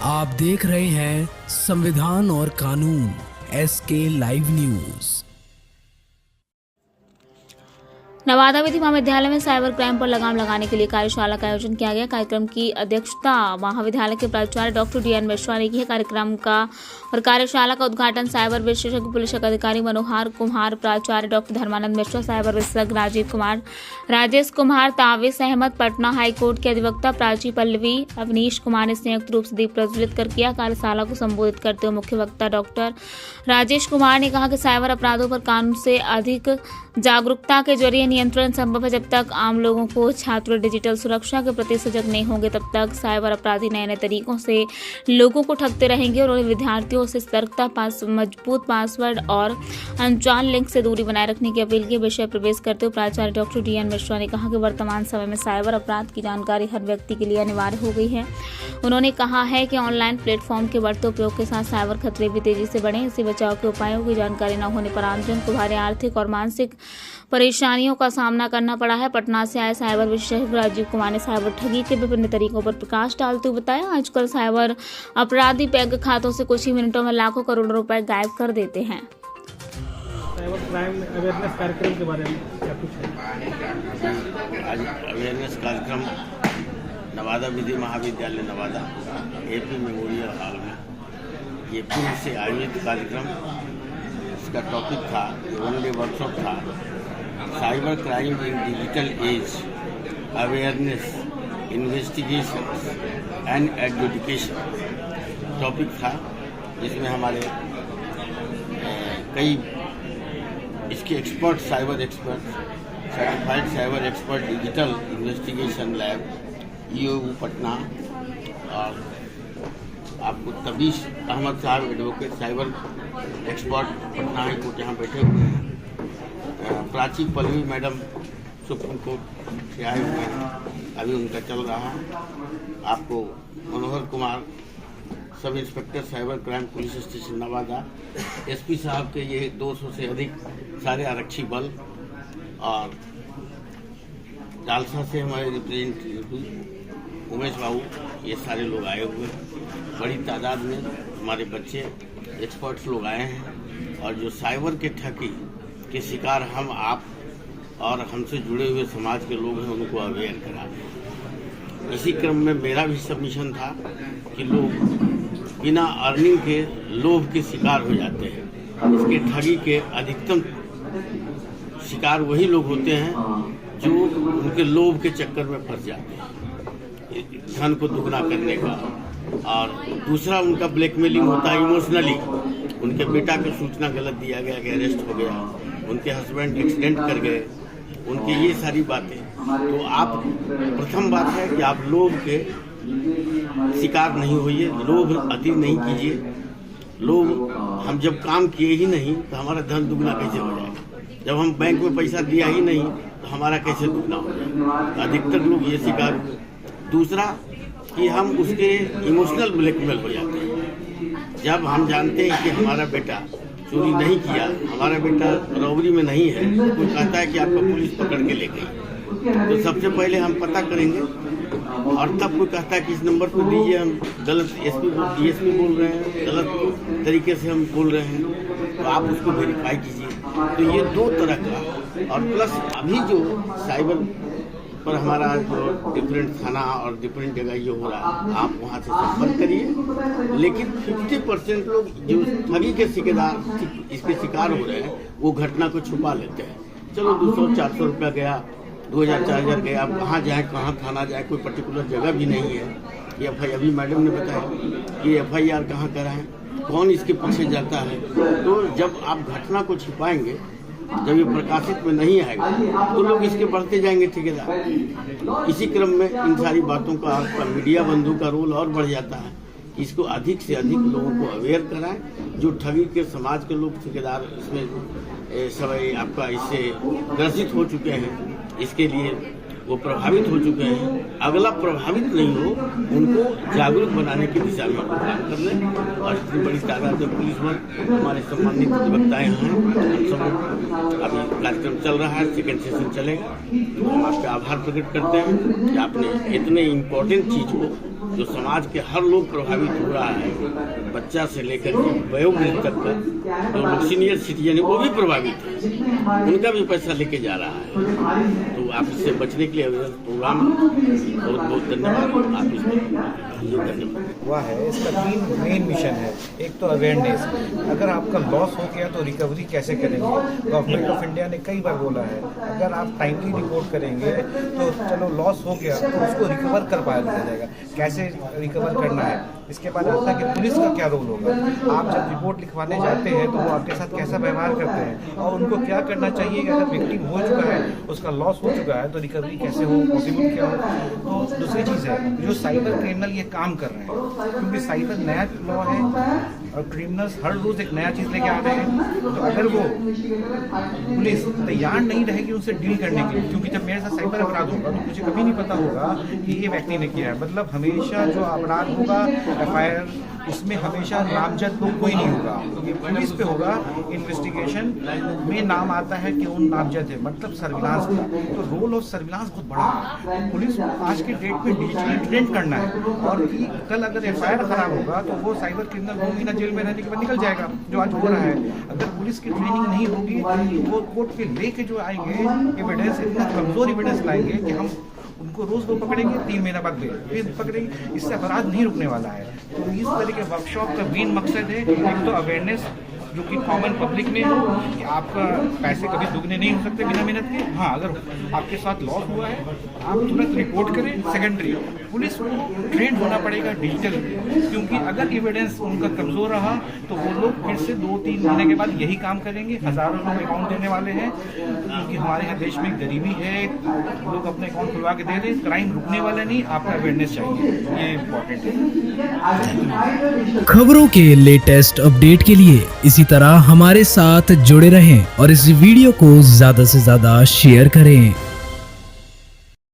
आप देख रहे हैं संविधान और कानून SK लाइव न्यूज। नवादा विधि महाविद्यालय में साइबर क्राइम पर लगाम लगाने के लिए कार्यशाला का आयोजन किया गया। कार्यक्रम की अध्यक्षता महाविद्यालय के प्राचार्य डॉक्टर DN मिश्रा ने की है। कार्यक्रम का और कार्यशाला का उद्घाटन साइबर विशेषज्ञ पुलिस अधिकारी मनोहर कुमार, प्राचार्य डॉक्टर धर्मानंद मिश्रा, साइबर विशेषज्ञ राजीव कुमार, राजेश कुमार, ताविस अहमद, पटना हाईकोर्ट के अधिवक्ता प्राची पल्लवी, अवनीश कुमार ने संयुक्त रूप से दीप प्रज्वलित कर किया। कार्यशाला को संबोधित करते हुए मुख्य वक्ता डॉक्टर राजेश कुमार ने कहा कि साइबर अपराधों पर कानून से अधिक जागरूकता के जरिए नियंत्रण संभव है। जब तक आम लोगों को छात्र डिजिटल सुरक्षा के प्रति सजग नहीं होंगे, तब तक साइबर अपराधी नए नए तरीकों से लोगों को ठगते रहेंगे। उन्होंने विद्यार्थियों से सतर्कता, मजबूत पासवर्ड और अनजान लिंक से दूरी बनाए रखने की अपील की। विषय प्रवेश करते हुए प्राचार्य डॉक्टर DN मिश्रा ने कहा कि वर्तमान समय में साइबर अपराध की जानकारी हर व्यक्ति के लिए अनिवार्य हो गई है। उन्होंने कहा है कि ऑनलाइन प्लेटफॉर्म के बढ़ते उपयोग के साथ साइबर खतरे भी तेजी से बढ़े। इससे बचाव के उपायों की जानकारी न होने पर आमजन को भारी आर्थिक और मानसिक परेशानियों का सामना करना पड़ा है। पटना से आए साइबर विशेषज्ञ राजीव कुमार ने साइबर ठगी के विभिन्न तरीकों पर प्रकाश डालते हुए बताया, आजकल साइबर अपराधी बैंक खातों से कुछ ही मिनटों में लाखों करोड़ों रुपए गायब कर देते हैं। साइबर क्राइम अवेयरनेस कार्यक्रम के बारे में क्या कुछ है? आज अवेयरनेस कार्यक्रम नवादा विधि महाविद्यालय नवादा AP मेमोरियल हॉल में ये पूर्व से आयोजित कार्यक्रम, इसका टॉपिक था, वन डे वर्कशॉप था, cyber crime in digital age, awareness, investigation and adjudication topic था। जिसमें हमारे कई इसके expert, cyber expert, certified cyber expert digital investigation lab EOU Patna और आपको तबीश अहमद साहब, advocate cyber expert Patna high court यहाँ बैठे हुए हैं। Prachi Pallavi madam supreme court से आए हुए हैं, अभी उनका चल रहा है। आपको Manohar Kumar, sub inspector cyber crime police station Nawada, SP साहब के ये 200 से अधिक सारे आरक्षी बल और जालसा से हमारे रिप्रेजेंटेटिव उमेश बाबू, ये सारे लोग आए हुए हैं। बड़ी तादाद में हमारे बच्चे एक्सपर्ट्स लोग आए हैं और जो साइबर के ठगी के शिकार हम, आप और हमसे जुड़े हुए समाज के लोग हैं, उनको अवेयर करा दें। इसी क्रम में मेरा भी सबमिशन था कि लोग बिना अर्निंग के लोभ के शिकार हो जाते हैं। इसके ठगी के अधिकतम शिकार वही लोग होते हैं जो उनके लोभ के चक्कर में फंस जाते हैं, धन को दुगना करने का। और दूसरा उनका ब्लैकमेलिंग होता है इमोशनली। उनके बेटा को सूचना गलत दिया गया कि अरेस्ट हो गया, उनके हस्बैंड एक्सीडेंट कर गए, उनकी ये सारी बातें। तो आप, प्रथम बात है कि आप लोभ के शिकार नहीं होइए, लोभ अति नहीं कीजिए। लोभ, हम जब काम किए ही नहीं तो हमारा धन दुगना कैसे हो जाएगा? जब हम बैंक में पैसा दिया ही नहीं तो हमारा कैसे दुगना हो जाएगा? अधिकतर लोग ये शिकार हुए। दूसरा कि हम उसके इमोशनल ब्लैकमेल हो जाते हैं। जब हम जानते हैं कि हमारा बेटा चोरी नहीं किया, हमारा बेटा रॉबरी में नहीं है, कोई कहता है कि आपको पुलिस पकड़ के ले गई, तो सबसे पहले हम पता करेंगे। और तब कोई कहता है कि इस नंबर को दीजिए, हम गलत DSP बोल रहे हैं, गलत तरीके से हम बोल रहे हैं, तो आप उसको वेरीफाई कीजिए। तो ये दो तरह का। और प्लस अभी जो साइबर पर हमारा जो डिफरेंट थाना और डिफरेंट जगह ये हो रहा है, आप वहाँ से संपर्क करिए। लेकिन 50% लोग जो ठगी के इसके शिकार हो रहे हैं, वो घटना को छुपा लेते हैं। चलो 200-400 रुपया गया, 2000-4000 गया, अब कहाँ जाए, कहाँ थाना जाए, कोई पर्टिकुलर जगह भी नहीं है। ये FIR, अभी मैडम ने बताया कि FIR कहाँ कराएं, कौन इसके पीछे जाता है। तो जब आप घटना को छिपाएंगे, जब ये प्रकाशित में नहीं आएगा, तो लोग इसके बढ़ते जाएंगे ठेकेदार। इसी क्रम में इन सारी बातों का आपका मीडिया बंधु का रोल और बढ़ जाता है कि इसको अधिक से अधिक लोगों को अवेयर कराएं। जो ठगी के समाज के लोग, ठेकेदार, इसमें सब आपका इससे ग्रसित हो चुके हैं, इसके लिए वो प्रभावित हो चुके हैं, अगला प्रभावित नहीं हो, उनको जागरूक बनाने की दिशा में हम लोग काम कर रहे हैं। और इतनी बड़ी तादाद में पुलिस बल, हमारे सम्मानित अधिवक्ता यहाँ हैं, हम सब अभी कार्यक्रम चल रहा है, सेकेंड सेशन चलेगा। हम आपका आभार प्रकट करते हैं कि आपने इतने इम्पोर्टेंट चीज़ को, जो समाज के हर लोग प्रभावित हो रहा है, बच्चा से लेकर के वयोवृद्ध तक का, जो लोग सीनियर सिटीजन है वो भी प्रभावित है, उनका भी पैसा लेके जा रहा है। तो आप इससे बचने के लिए प्रोग्राम बहुत बहुत धन्यवाद। आप इसको धन्यवाद। हुआ है, इसका 3 मेन मिशन है। एक तो अवेयरनेस, अगर आपका लॉस हो गया तो रिकवरी कैसे करेंगे। गवर्नमेंट ऑफ इंडिया ने कई बार बोला है, अगर आप टाइमली रिपोर्ट करेंगे तो चलो लॉस हो गया तो उसको रिकवर कर पाया जाएगा। कैसे रिकवर करना है, इसके बाद आता है कि पुलिस का क्या रोल होगा। आप जब रिपोर्ट लिखवाने जाते हैं तो वो आपके साथ कैसा व्यवहार करते हैं और उनको क्या करना चाहिए कि अगर विक्टिम हो चुका है, उसका लॉस हो चुका है, तो रिकवरी कैसे हो, पॉसिबल क्या हो। तो दूसरी चीज़ है, जो साइबर क्रिमिनल ये काम कर रहे हैं, क्योंकि साइबर नया लॉ है और क्रिमिनल्स हर रोज एक नया चीज़ लेके आ रहे हैं। तो अगर वो पुलिस तैयार नहीं रहेगी उनसे डील करने के लिए, क्योंकि जब मेरे साथ साइबर अपराध होगा तो मुझे कभी नहीं पता होगा कि ये व्यक्ति ने किया है। मतलब हमेशा जो अपराध होगा FIR, उसमें हमेशा नामजद लोग कोई नहीं होगा, क्योंकि पुलिस पे होगा। इन्वेस्टिगेशन में नाम आता है कि वो नामजद है, मतलब सर्विलांस का। तो रोल ऑफ सर्विलांस बहुत बड़ा है। पुलिस को आज के डेट में डिजिटली ट्रेंड करना है, और कि कल अगर FIR खराब होगा तो वो साइबर क्रिमिनल 2 महीना जेल में रहने के बाद निकल जाएगा, जो आज हो रहा है। अगर पुलिस की ट्रेनिंग नहीं होगी तो वो कोर्ट पे लेके जो आएंगे एविडेंस, इतना कमजोर एविडेंस लाएंगे कि हम उनको रोज वो पकड़ेंगे, 3 महीना बाद फिर पकड़ेंगे, इससे अपराध नहीं रुकने वाला है। तो इस तरह के वर्कशॉप का मेन मकसद है, एक तो अवेयरनेस जो कि कॉमन पब्लिक में हो कि आपका पैसे कभी दुगने नहीं हो सकते बिना मेहनत के। हाँ, अगर आपके साथ लॉस हुआ है आप तुरंत रिपोर्ट करें। सेकेंडरी, पुलिस को ट्रेंड होना पड़ेगा डिजिटल, क्योंकि अगर एविडेंस उनका कमज़ोर रहा तो वो लोग फिर से 2-3 महीने के बाद यही काम करेंगे। हज़ारों लोग अकाउंट देने वाले हैं, क्योंकि हमारे यहाँ देश में गरीबी है, लोग अपने अकाउंट खुलवा के दे दें। क्राइम रुकने वाला नहीं, आपका अवेयरनेस चाहिए, ये इम्पोर्टेंट है। खबरों के लेटेस्ट अपडेट के लिए इसी तरह हमारे साथ जुड़े रहें और इस वीडियो को ज्यादा से ज्यादा शेयर करें।